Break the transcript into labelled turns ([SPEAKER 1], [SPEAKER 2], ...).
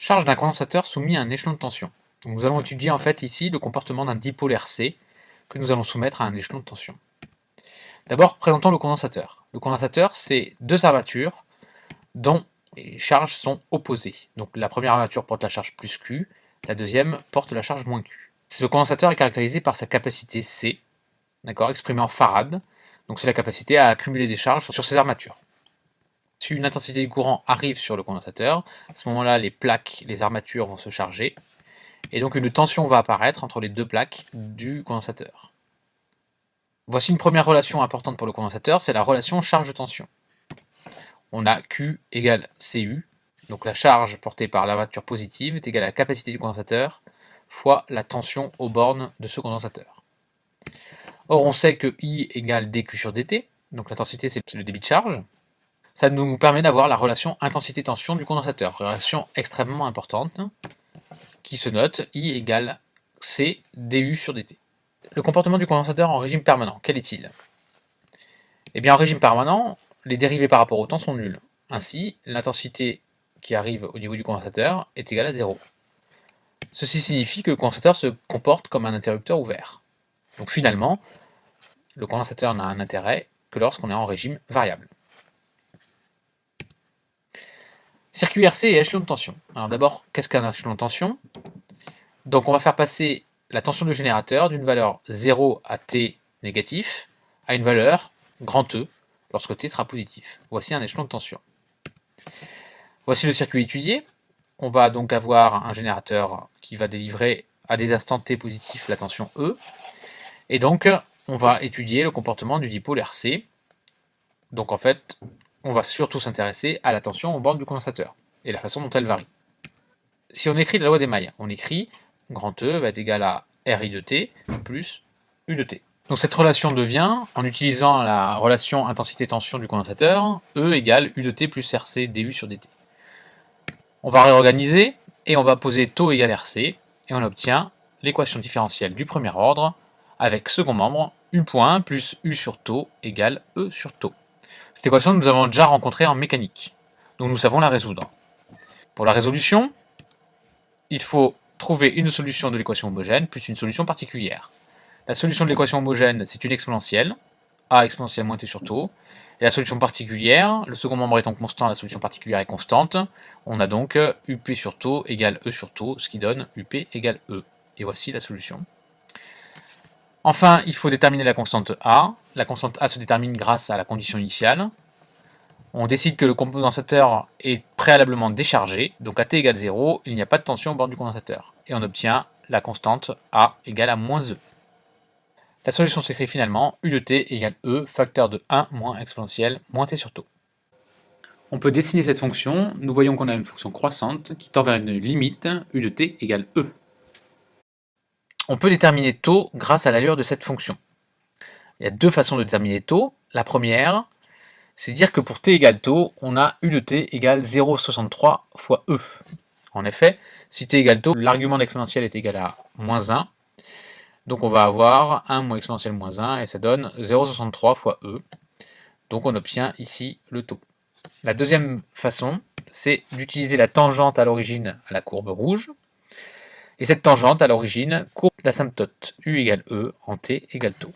[SPEAKER 1] Charge d'un condensateur soumis à un échelon de tension. Donc nous allons étudier en fait ici le comportement d'un dipôle RC que nous allons soumettre à un échelon de tension. D'abord, présentons le condensateur. Le condensateur, c'est deux armatures dont les charges sont opposées. Donc la première armature porte la charge plus Q, la deuxième porte la charge moins Q. Ce condensateur est caractérisé par sa capacité C, exprimée en farad. Donc c'est la capacité à accumuler des charges sur ces armatures. Si une intensité du courant arrive sur le condensateur, à ce moment-là, les plaques, les armatures vont se charger, et donc une tension va apparaître entre les deux plaques du condensateur. Voici une première relation importante pour le condensateur, c'est la relation charge-tension. On a Q égale Cu, donc la charge portée par l'armature positive est égale à la capacité du condensateur fois la tension aux bornes de ce condensateur. Or on sait que I égale dQ sur dt, donc l'intensité c'est le débit de charge. Ça nous permet d'avoir la relation intensité-tension du condensateur, relation extrêmement importante, qui se note I égale C du sur dt. Le comportement du condensateur en régime permanent, quel est-il? Eh bien en régime permanent, les dérivés par rapport au temps sont nuls. Ainsi, l'intensité qui arrive au niveau du condensateur est égale à 0. Ceci signifie que le condensateur se comporte comme un interrupteur ouvert. Donc finalement, le condensateur n'a un intérêt que lorsqu'on est en régime variable. Circuit RC et échelon de tension. Alors d'abord, qu'est-ce qu'un échelon de tension? Donc on va faire passer la tension du générateur d'une valeur 0 à T négatif à une valeur grand E lorsque T sera positif. Voici un échelon de tension. Voici le circuit étudié. On va donc avoir un générateur qui va délivrer à des instants T positifs la tension E. Et donc on va étudier le comportement du dipôle RC. Donc en fait, on va surtout s'intéresser à la tension aux bornes du condensateur et la façon dont elle varie. Si on écrit la loi d'Émaille, on écrit grand E va être égal à RI de T plus U de T. Donc cette relation devient, en utilisant la relation intensité-tension du condensateur, E égale U de T plus RC du sur dt. On va réorganiser et on va poser taux égale RC et on obtient l'équation différentielle du premier ordre avec second membre U point plus U sur taux égale E sur taux. Cette équation nous avons déjà rencontrée en mécanique, donc nous savons la résoudre. Pour la résolution, il faut trouver une solution de l'équation homogène plus une solution particulière. La solution de l'équation homogène, c'est une exponentielle, a exponentielle moins t sur taux. Et la solution particulière, le second membre étant constant, la solution particulière est constante. On a donc up sur taux égale e sur taux, ce qui donne up égale e. Et voici la solution. Enfin, il faut déterminer la constante A. La constante A se détermine grâce à la condition initiale. On décide que le condensateur est préalablement déchargé, donc à t égale 0, il n'y a pas de tension au bord du condensateur. Et on obtient la constante A égale à moins E. La solution s'écrit finalement U de t égale E, facteur de 1 moins exponentielle moins t sur taux. On peut dessiner cette fonction, nous voyons qu'on a une fonction croissante qui tend vers une limite U de t égale E. On peut déterminer taux grâce à l'allure de cette fonction. Il y a deux façons de déterminer taux. La première, c'est dire que pour t égale taux, on a U de t égale 0,63 fois E. En effet, si t égale taux, l'argument d'exponentielle est égal à moins 1. Donc on va avoir 1 moins exponentielle moins 1 et ça donne 0,63 fois E. Donc on obtient ici le taux. La deuxième façon, c'est d'utiliser la tangente à l'origine à la courbe rouge. Et cette tangente à l'origine courbe l'asymptote U égale E en t égale taux.